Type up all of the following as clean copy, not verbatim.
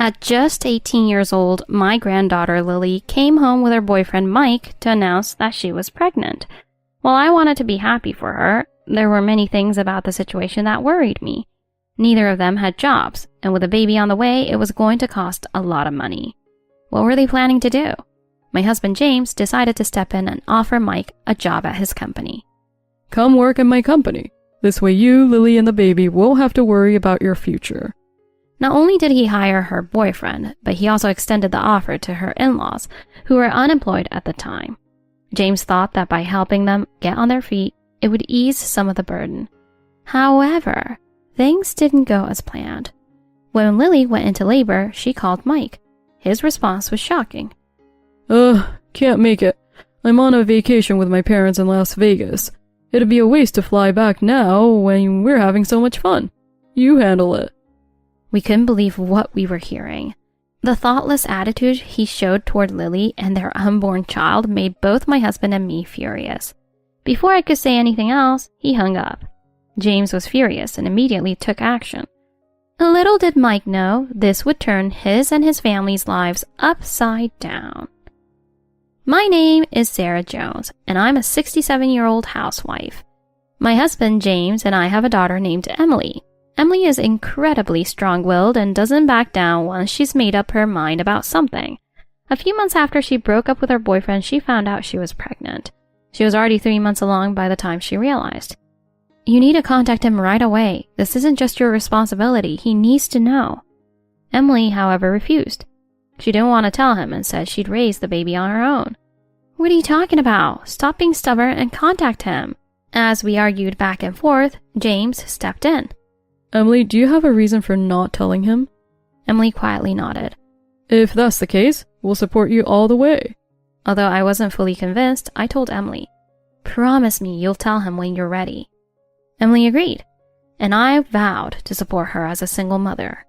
At just 18 years old, my granddaughter Lily came home with her boyfriend Mike to announce that she was pregnant. While I wanted to be happy for her, there were many things about the situation that worried me. Neither of them had jobs, and with a baby on the way, it was going to cost a lot of money. What were they planning to do? My husband James decided to step in and offer Mike a job at his company. Come work in my company. This way you, Lily, and the baby won't have to worry about your future. Not only did he hire her boyfriend, but he also extended the offer to her in-laws, who were unemployed at the time. James thought that by helping them get on their feet, it would ease some of the burden. However, things didn't go as planned. When Lily went into labor, she called Mike. His response was shocking. Can't make it. I'm on a vacation with my parents in Las Vegas. It'd be a waste to fly back now when we're having so much fun. You handle it. We couldn't believe what we were hearing. The thoughtless attitude he showed toward Lily and their unborn child made both my husband and me furious. Before I could say anything else, he hung up. James was furious and immediately took action. Little did Mike know this would turn his and his family's lives upside down. My name is Sarah Jones, and I'm a 67-year-old housewife. My husband James and I have a daughter named Emily. Emily is incredibly strong-willed and doesn't back down once she's made up her mind about something. A few months after she broke up with her boyfriend, she found out she was pregnant. She was already 3 months along by the time she realized. You need to contact him right away. This isn't just your responsibility. He needs to know. Emily, however, refused. She didn't want to tell him and said she'd raise the baby on her own. What are you talking about? Stop being stubborn and contact him. As we argued back and forth, James stepped in. Emily, do you have a reason for not telling him? Emily quietly nodded. If that's the case, we'll support you all the way. Although I wasn't fully convinced, I told Emily, promise me you'll tell him when you're ready. Emily agreed, and I vowed to support her as a single mother.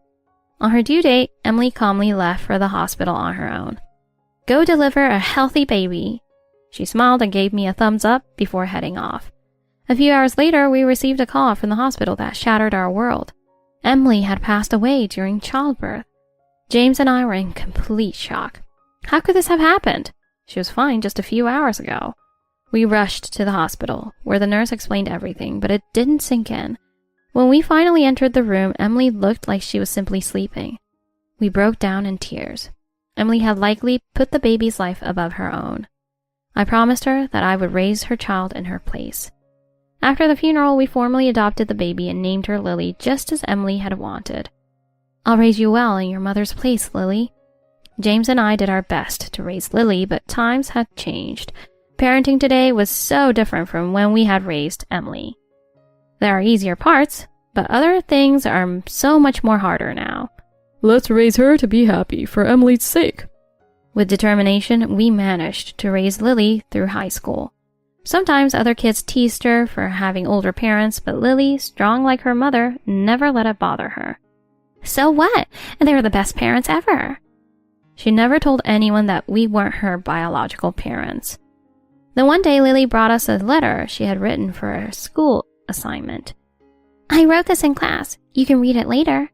On her due date, Emily calmly left for the hospital on her own. Go deliver a healthy baby. She smiled and gave me a thumbs up before heading off. A few hours later, we received a call from the hospital that shattered our world. Emily had passed away during childbirth. James and I were in complete shock. How could this have happened? She was fine just a few hours ago. We rushed to the hospital, where the nurse explained everything, but it didn't sink in. When we finally entered the room, Emily looked like she was simply sleeping. We broke down in tears. Emily had likely put the baby's life above her own. I promised her that I would raise her child in her place. After the funeral, we formally adopted the baby and named her Lily, just as Emily had wanted. I'll raise you well in your mother's place, Lily. James and I did our best to raise Lily, but times had changed. Parenting today was so different from when we had raised Emily. There are easier parts, but other things are so much more harder now. Let's raise her to be happy for Emily's sake. With determination, we managed to raise Lily through high school. Sometimes other kids teased her for having older parents, but Lily, strong like her mother, never let it bother her. So what? They were the best parents ever. She never told anyone that we weren't her biological parents. Then one day, Lily brought us a letter she had written for a school assignment. I wrote this in class. You can read it later.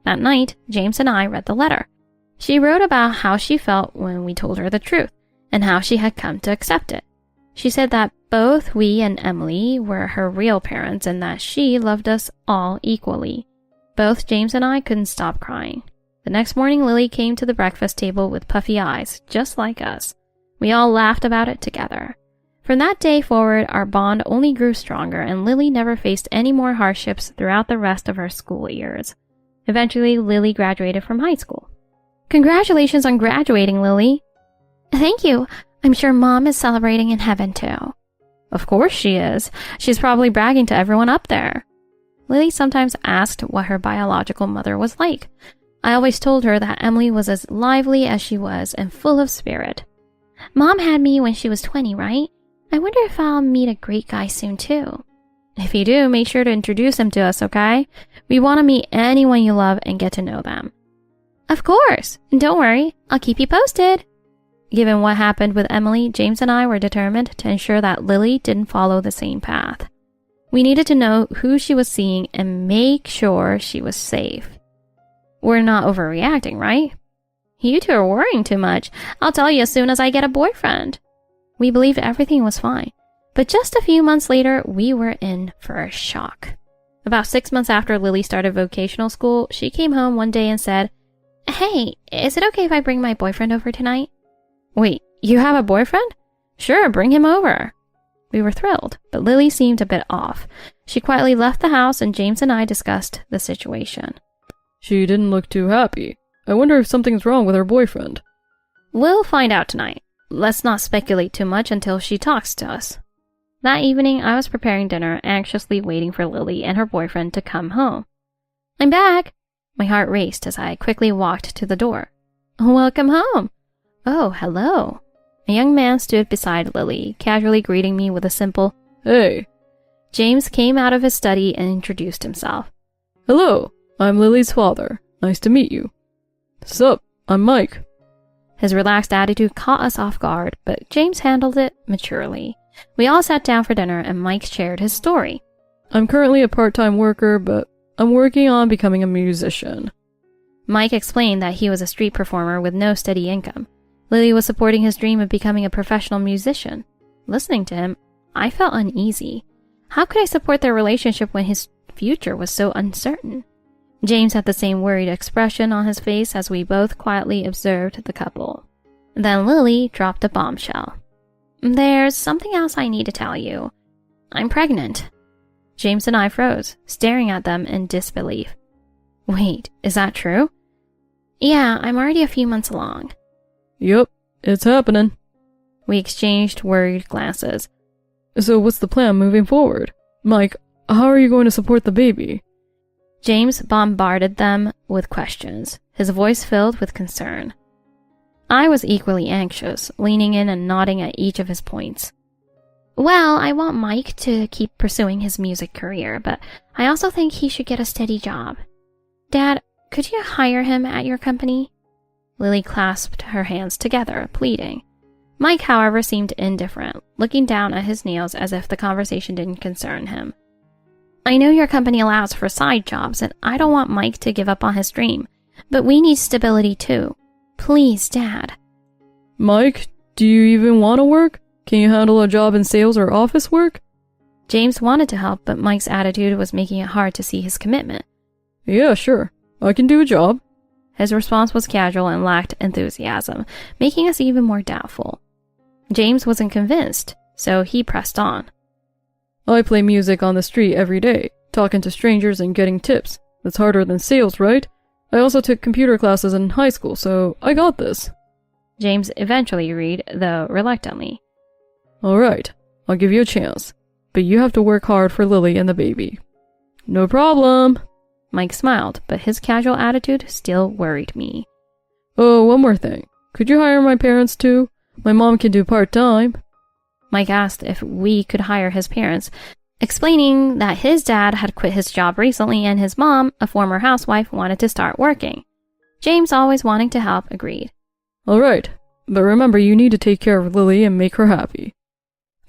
That night, James and I read the letter. She wrote about how she felt when we told her the truth, and how she had come to accept it. She said that both we and Emily were her real parents and that she loved us all equally. Both James and I couldn't stop crying. The next morning, Lily came to the breakfast table with puffy eyes, just like us. We all laughed about it together. From that day forward, our bond only grew stronger, and Lily never faced any more hardships throughout the rest of her school years. Eventually, Lily graduated from high school. Congratulations on graduating, Lily. Thank you. I'm sure Mom is celebrating in heaven, too. Of course she is. She's probably bragging to everyone up there. Lily sometimes asked what her biological mother was like. I always told her that Emily was as lively as she was and full of spirit. Mom had me when she was 20, right? I wonder if I'll meet a great guy soon, too. If you do, make sure to introduce him to us, okay? We want to meet anyone you love and get to know them. Of course. And don't worry, I'll keep you posted. Given what happened with Emily, James and I were determined to ensure that Lily didn't follow the same path. We needed to know who she was seeing and make sure she was safe. We're not overreacting, right? You two are worrying too much. I'll tell you as soon as I get a boyfriend. We believed everything was fine. But just a few months later, we were in for a shock. About 6 months after Lily started vocational school, she came home one day and said, "Hey, is it okay if I bring my boyfriend over tonight?" "Wait, you have a boyfriend?" "Sure, bring him over." We were thrilled, but Lily seemed a bit off. She quietly left the house and James and I discussed the situation. She didn't look too happy. I wonder if something's wrong with her boyfriend. We'll find out tonight. Let's not speculate too much until she talks to us. That evening, I was preparing dinner, anxiously waiting for Lily and her boyfriend to come home. "I'm back." My heart raced as I quickly walked to the door. "Welcome home." "Oh, hello." A young man stood beside Lily, casually greeting me with a simple, "Hey." James came out of his study and introduced himself. "Hello, I'm Lily's father. Nice to meet you." "Sup, I'm Mike." His relaxed attitude caught us off guard, but James handled it maturely. We all sat down for dinner and Mike shared his story. "I'm currently a part-time worker, but I'm working on becoming a musician." Mike explained that he was a street performer with no steady income. Lily was supporting his dream of becoming a professional musician. Listening to him, I felt uneasy. How could I support their relationship when his future was so uncertain? James had the same worried expression on his face as we both quietly observed the couple. Then Lily dropped a bombshell. "There's something else I need to tell you. I'm pregnant." James and I froze, staring at them in disbelief. "Wait, is that true?" "Yeah, I'm already a few months along." "Yup, it's happening." We exchanged worried glances. "So what's the plan moving forward? Mike, how are you going to support the baby?" James bombarded them with questions, his voice filled with concern. I was equally anxious, leaning in and nodding at each of his points. "Well, I want Mike to keep pursuing his music career, but I also think he should get a steady job. Dad, could you hire him at your company?" Lily clasped her hands together, pleading. Mike, however, seemed indifferent, looking down at his nails as if the conversation didn't concern him. "I know your company allows for side jobs, and I don't want Mike to give up on his dream, but we need stability too. Please, Dad." "Mike, do you even want to work? Can you handle a job in sales or office work?" James wanted to help, but Mike's attitude was making it hard to see his commitment. "Yeah, sure. I can do a job." His response was casual and lacked enthusiasm, making us even more doubtful. James wasn't convinced, so he pressed on. "I play music on the street every day, talking to strangers and getting tips. That's harder than sales, right? I also took computer classes in high school, so I got this." James eventually agreed, though reluctantly. "Alright, I'll give you a chance, but you have to work hard for Lily and the baby." "No problem." Mike smiled, but his casual attitude still worried me. "Oh, one more thing. Could you hire my parents too? My mom can do part-time." Mike asked if we could hire his parents, explaining that his dad had quit his job recently and his mom, a former housewife, wanted to start working. James, always wanting to help, agreed. "Alright, but remember you need to take care of Lily and make her happy."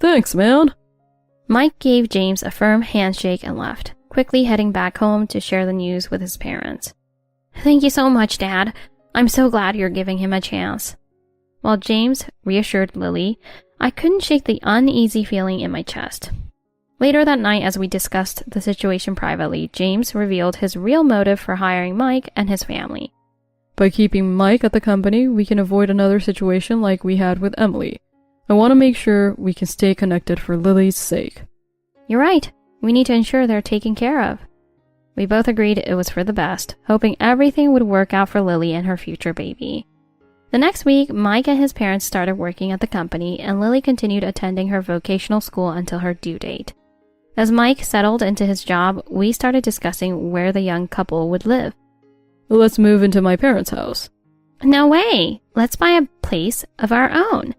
"Thanks, man." Mike gave James a firm handshake and left, quickly heading back home to share the news with his parents. "Thank you so much, Dad. I'm so glad you're giving him a chance." While James reassured Lily, I couldn't shake the uneasy feeling in my chest. Later that night, as we discussed the situation privately, James revealed his real motive for hiring Mike and his family. "By keeping Mike at the company, we can avoid another situation like we had with Emily. I want to make sure we can stay connected for Lily's sake." "You're right. We need to ensure they're taken care of." We both agreed it was for the best, hoping everything would work out for Lily and her future baby. The next week, Mike and his parents started working at the company, and Lily continued attending her vocational school until her due date. As Mike settled into his job, we started discussing where the young couple would live. "Let's move into my parents' house." "No way! Let's buy a place of our own."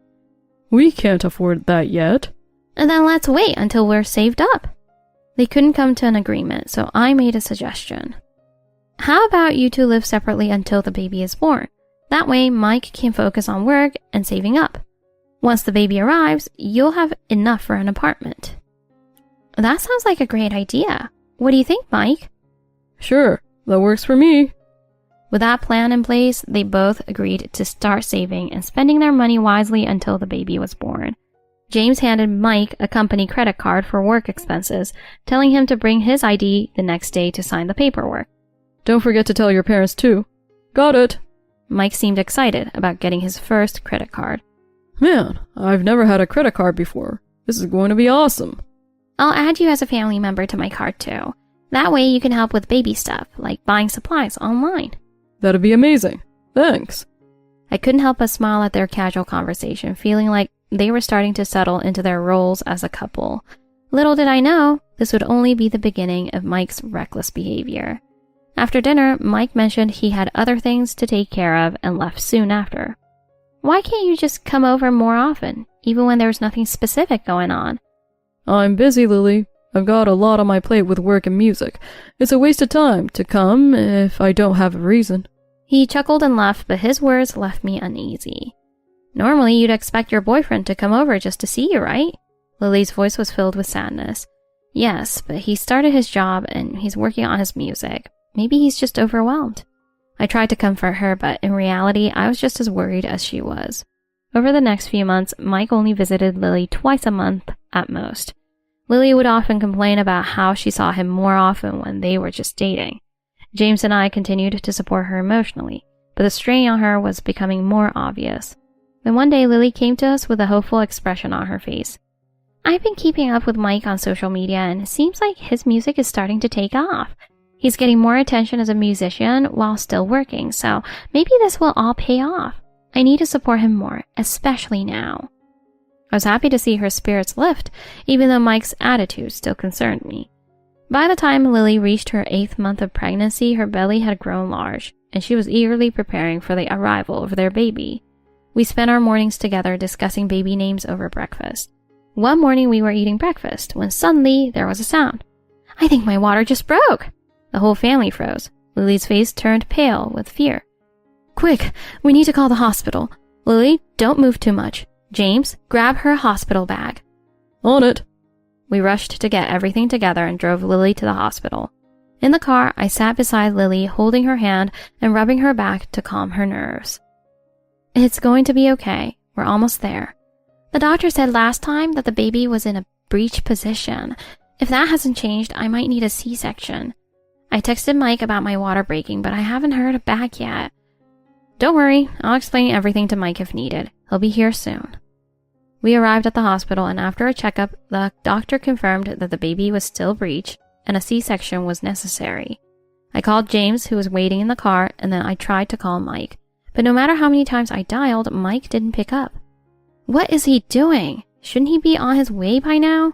"We can't afford that yet." "And then let's wait until we're saved up." They couldn't come to an agreement, so I made a suggestion. "How about you two live separately until the baby is born? That way, Mike can focus on work and saving up. Once the baby arrives, you'll have enough for an apartment." "That sounds like a great idea. What do you think, Mike?" "Sure, that works for me." With that plan in place, they both agreed to start saving and spending their money wisely until the baby was born. James handed Mike a company credit card for work expenses, telling him to bring his ID the next day to sign the paperwork. Don't forget to tell your parents too. Got it. Mike seemed excited about getting his first credit card. Man, I've never had a credit card before. This is going to be awesome. I'll add you as a family member to my card too. That way you can help with baby stuff, like buying supplies online. That'd be amazing. Thanks. I couldn't help but smile at their casual conversation, feeling like they were starting to settle into their roles as a couple. Little did I know, this would only be the beginning of Mike's reckless behavior. After dinner, Mike mentioned he had other things to take care of and left soon after. Why can't you just come over more often, even when there's nothing specific going on? I'm busy, Lily. I've got a lot on my plate with work and music. It's a waste of time to come if I don't have a reason. He chuckled and left, but his words left me uneasy. Normally, you'd expect your boyfriend to come over just to see you, right? Lily's voice was filled with sadness. Yes, but he started his job and he's working on his music. Maybe he's just overwhelmed. I tried to comfort her, but in reality, I was just as worried as she was. Over the next few months, Mike only visited Lily twice a month at most. Lily would often complain about how she saw him more often when they were just dating. James and I continued to support her emotionally, but the strain on her was becoming more obvious. Then one day, Lily came to us with a hopeful expression on her face. I've been keeping up with Mike on social media, and it seems like his music is starting to take off. He's getting more attention as a musician while still working, so maybe this will all pay off. I need to support him more, especially now. I was happy to see her spirits lift, even though Mike's attitude still concerned me. By the time Lily reached her 8th month of pregnancy, her belly had grown large, and she was eagerly preparing for the arrival of their baby. We spent our mornings together discussing baby names over breakfast. One morning we were eating breakfast when suddenly there was a sound. I think my water just broke! The whole family froze. Lily's face turned pale with fear. Quick, we need to call the hospital. Lily, don't move too much. James, grab her hospital bag. On it. We rushed to get everything together and drove Lily to the hospital. In the car, I sat beside Lily, holding her hand and rubbing her back to calm her nerves. It's going to be okay. We're almost there. The doctor said last time that the baby was in a breech position. If that hasn't changed, I might need a C-section. I texted Mike about my water breaking, but I haven't heard back yet. Don't worry, I'll explain everything to Mike if needed. He'll be here soon. We arrived at the hospital, and after a checkup, the doctor confirmed that the baby was still breech and a C-section was necessary. I called James, who was waiting in the car, and then I tried to call Mike. But no matter how many times I dialed, Mike didn't pick up. What is he doing? Shouldn't he be on his way by now?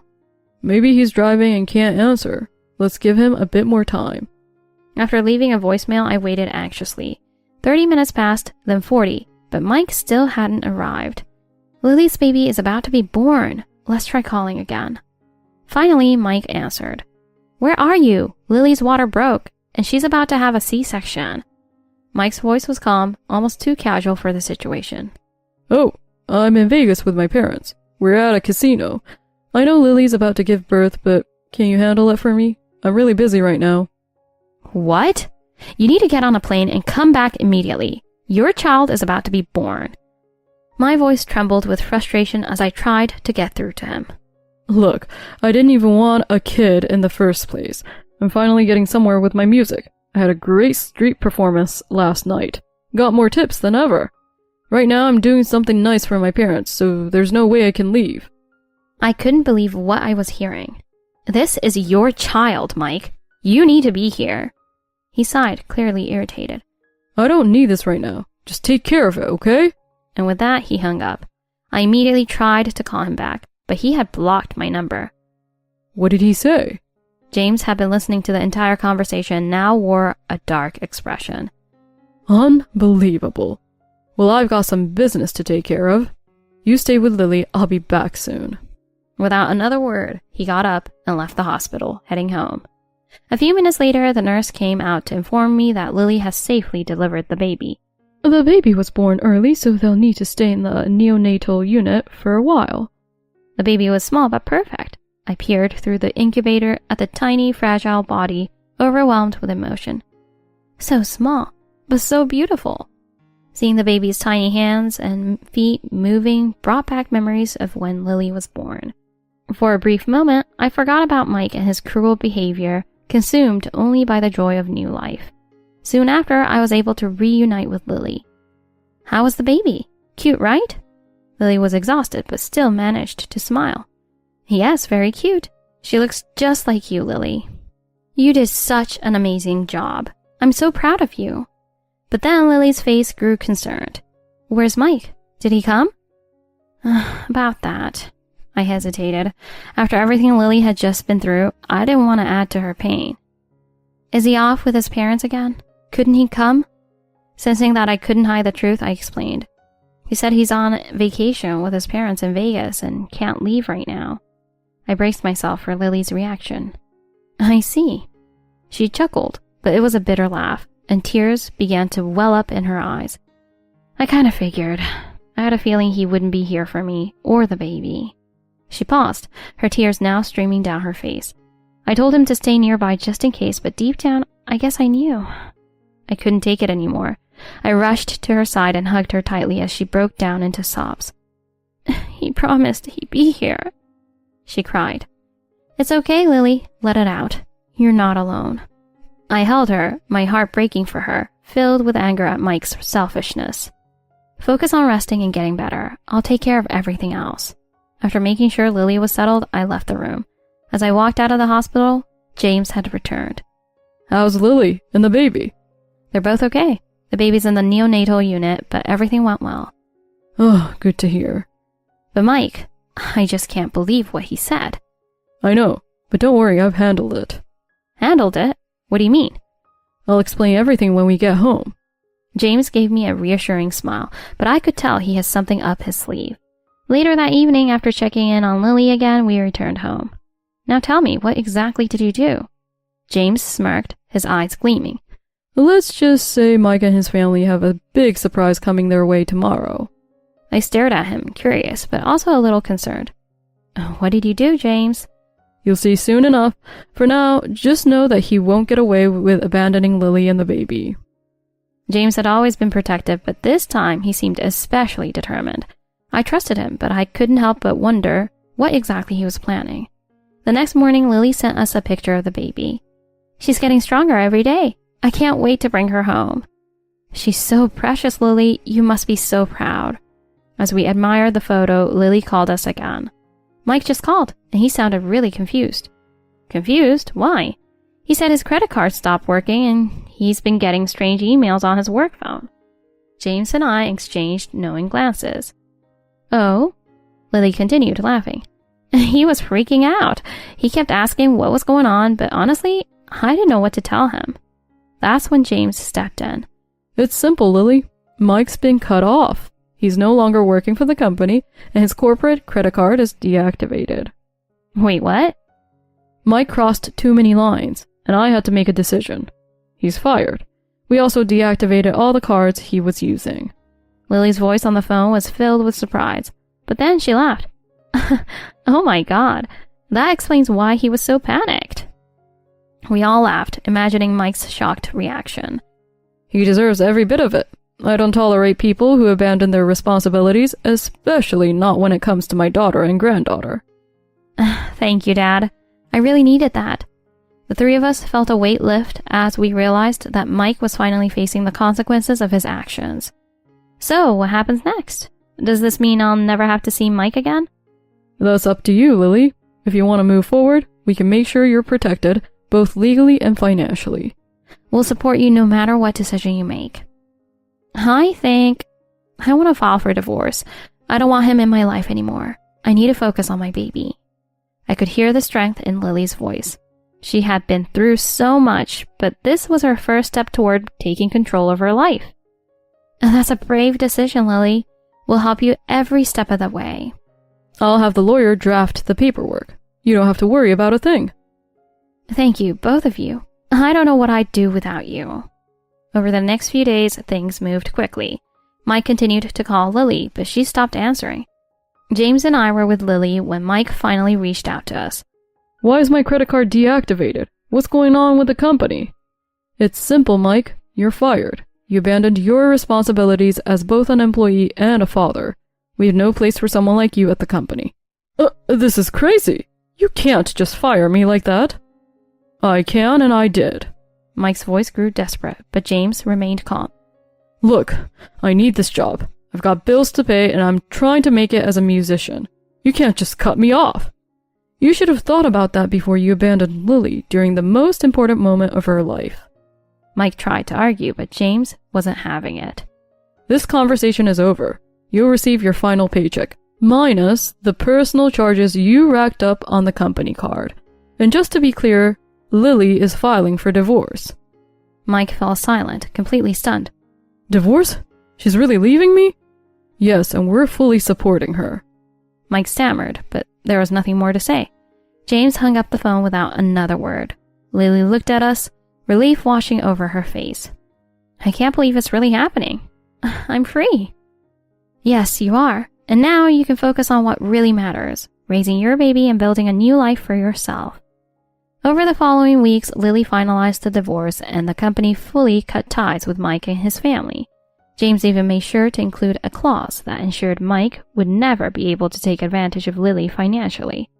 Maybe he's driving and can't answer. Let's give him a bit more time. After leaving a voicemail, I waited anxiously. 30 minutes passed, then 40, but Mike still hadn't arrived. Lily's baby is about to be born. Let's try calling again. Finally, Mike answered. Where are you? Lily's water broke, and she's about to have a C-section. Mike's voice was calm, almost too casual for the situation. Oh, I'm in Vegas with my parents. We're at a casino. I know Lily's about to give birth, but can you handle it for me? I'm really busy right now. What? You need to get on a plane and come back immediately. Your child is about to be born. My voice trembled with frustration as I tried to get through to him. Look, I didn't even want a kid in the first place. I'm finally getting somewhere with my music. I had a great street performance last night. Got more tips than ever. Right now I'm doing something nice for my parents, so there's no way I can leave. I couldn't believe what I was hearing. This is your child, Mike. You need to be here. He sighed, clearly irritated. I don't need this right now. Just take care of it, okay? And with that, he hung up. I immediately tried to call him back, but he had blocked my number. What did he say? James had been listening to the entire conversation and now wore a dark expression. Unbelievable. Well, I've got some business to take care of. You stay with Lily, I'll be back soon. Without another word, he got up and left the hospital, heading home. A few minutes later, the nurse came out to inform me that Lily has safely delivered the baby. The baby was born early, so they'll need to stay in the neonatal unit for a while. The baby was small but perfect. I peered through the incubator at the tiny, fragile body, overwhelmed with emotion. So small. but so beautiful. Seeing the baby's tiny hands and feet moving brought back memories of when Lily was born. For a brief moment, I forgot about Mike and his cruel behavior, consumed only by the joy of new life. Soon after, I was able to reunite with Lily. How was the baby? Cute, right? Lily was exhausted, but still managed to smile. Yes, very cute. She looks just like you, Lily. You did such an amazing job. I'm so proud of you. But then Lily's face grew concerned. Where's Mike? Did he come? About that. I hesitated. After everything Lily had just been through, I didn't want to add to her pain. Is he off with his parents again? Couldn't he come? Sensing that I couldn't hide the truth, I explained. He said he's on vacation with his parents in Vegas and can't leave right now. I braced myself for Lily's reaction. I see. She chuckled, but it was a bitter laugh, and tears began to well up in her eyes. I kind of figured. I had a feeling he wouldn't be here for me, or the baby. She paused, her tears now streaming down her face. I told him to stay nearby just in case, but deep down, I guess I knew. I couldn't take it anymore. I rushed to her side and hugged her tightly as she broke down into sobs. He promised he'd be here, she cried. It's okay, Lily. Let it out. You're not alone. I held her, my heart breaking for her, filled with anger at Mike's selfishness. Focus on resting and getting better. I'll take care of everything else. After making sure Lily was settled, I left the room. As I walked out of the hospital, James had returned. How's Lily and the baby? They're both okay. The baby's in the neonatal unit, but everything went well. Oh, good to hear. But Mike, I just can't believe what he said. I know, but don't worry, I've handled it. Handled it? What do you mean? I'll explain everything when we get home. James gave me a reassuring smile, but I could tell he has something up his sleeve. Later that evening, after checking in on Lily again, we returned home. Now tell me, what exactly did you do? James smirked, his eyes gleaming. Let's just say Mike and his family have a big surprise coming their way tomorrow. I stared at him, curious, but also a little concerned. What did you do, James? You'll see soon enough. For now, just know that he won't get away with abandoning Lily and the baby. James had always been protective, but this time he seemed especially determined. I trusted him, but I couldn't help but wonder what exactly he was planning. The next morning, Lily sent us a picture of the baby. She's getting stronger every day. I can't wait to bring her home. She's so precious, Lily. You must be so proud. As we admired the photo, Lily called us again. Mike just called, and he sounded really confused. Confused? Why? He said his credit card stopped working, and he's been getting strange emails on his work phone. James and I exchanged knowing glances. Oh? Lily continued, laughing. He was freaking out. He kept asking what was going on, but honestly, I didn't know what to tell him. That's when James stepped in. It's simple, Lily. Mike's been cut off. He's no longer working for the company, and his corporate credit card is deactivated. Wait, what? Mike crossed too many lines, and I had to make a decision. He's fired. We also deactivated all the cards he was using. Lily's voice on the phone was filled with surprise, but then she laughed. Oh my God, that explains why he was so panicked. We all laughed, imagining Mike's shocked reaction. He deserves every bit of it. I don't tolerate people who abandon their responsibilities, especially not when it comes to my daughter and granddaughter. Thank you, Dad. I really needed that. The three of us felt a weight lift as we realized that Mike was finally facing the consequences of his actions. So, what happens next? Does this mean I'll never have to see Mike again? That's up to you, Lily. If you want to move forward, we can make sure you're protected, both legally and financially. We'll support you no matter what decision you make. I think I want to file for divorce. I don't want him in my life anymore. I need to focus on my baby. I could hear the strength in Lily's voice. She had been through so much, but this was her first step toward taking control of her life. And that's a brave decision, Lily. We'll help you every step of the way. I'll have the lawyer draft the paperwork. You don't have to worry about a thing. Thank you, both of you. I don't know what I'd do without you. Over the next few days, things moved quickly. Mike continued to call Lily, but she stopped answering. James and I were with Lily when Mike finally reached out to us. Why is my credit card deactivated? What's going on with the company? It's simple, Mike. You're fired. You abandoned your responsibilities as both an employee and a father. We have no place for someone like you at the company. This is crazy. You can't just fire me like that. I can, and I did. Mike's voice grew desperate, but James remained calm. Look, I need this job. I've got bills to pay, and I'm trying to make it as a musician. You can't just cut me off. You should have thought about that before you abandoned Lily during the most important moment of her life. Mike tried to argue, but James wasn't having it. This conversation is over. You'll receive your final paycheck, minus the personal charges you racked up on the company card. And just to be clear, Lily is filing for divorce. Mike fell silent, completely stunned. Divorce? She's really leaving me? Yes, and we're fully supporting her. Mike stammered, but there was nothing more to say. James hung up the phone without another word. Lily looked at us, relief washing over her face. I can't believe it's really happening. I'm free. Yes, you are. And now you can focus on what really matters, raising your baby and building a new life for yourself. Over the following weeks, Lily finalized the divorce and the company fully cut ties with Mike and his family. James even made sure to include a clause that ensured Mike would never be able to take advantage of Lily financially.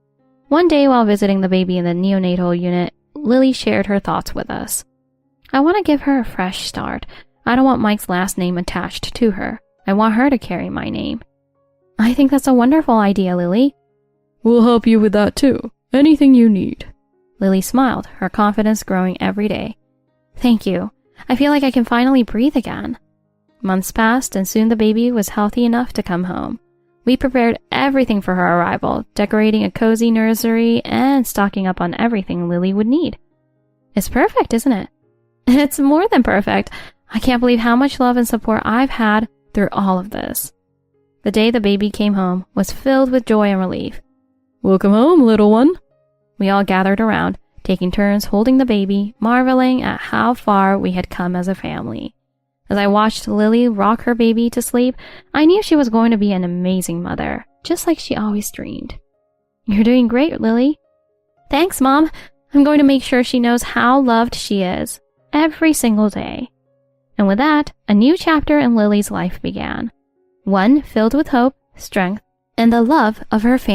One day while visiting the baby in the neonatal unit, Lily shared her thoughts with us. I want to give her a fresh start. I don't want Mike's last name attached to her. I want her to carry my name. I think that's a wonderful idea, Lily. We'll help you with that too. Anything you need. Lily smiled, her confidence growing every day. Thank you. I feel like I can finally breathe again. Months passed, and soon the baby was healthy enough to come home. We prepared everything for her arrival, decorating a cozy nursery and stocking up on everything Lily would need. It's perfect, isn't it? It's more than perfect. I can't believe how much love and support I've had through all of this. The day the baby came home was filled with joy and relief. Welcome home, little one. We all gathered around, taking turns holding the baby, marveling at how far we had come as a family. As I watched Lily rock her baby to sleep, I knew she was going to be an amazing mother, just like she always dreamed. You're doing great, Lily. Thanks, Mom. I'm going to make sure she knows how loved she is, every single day. And with that, a new chapter in Lily's life began. One filled with hope, strength, and the love of her family.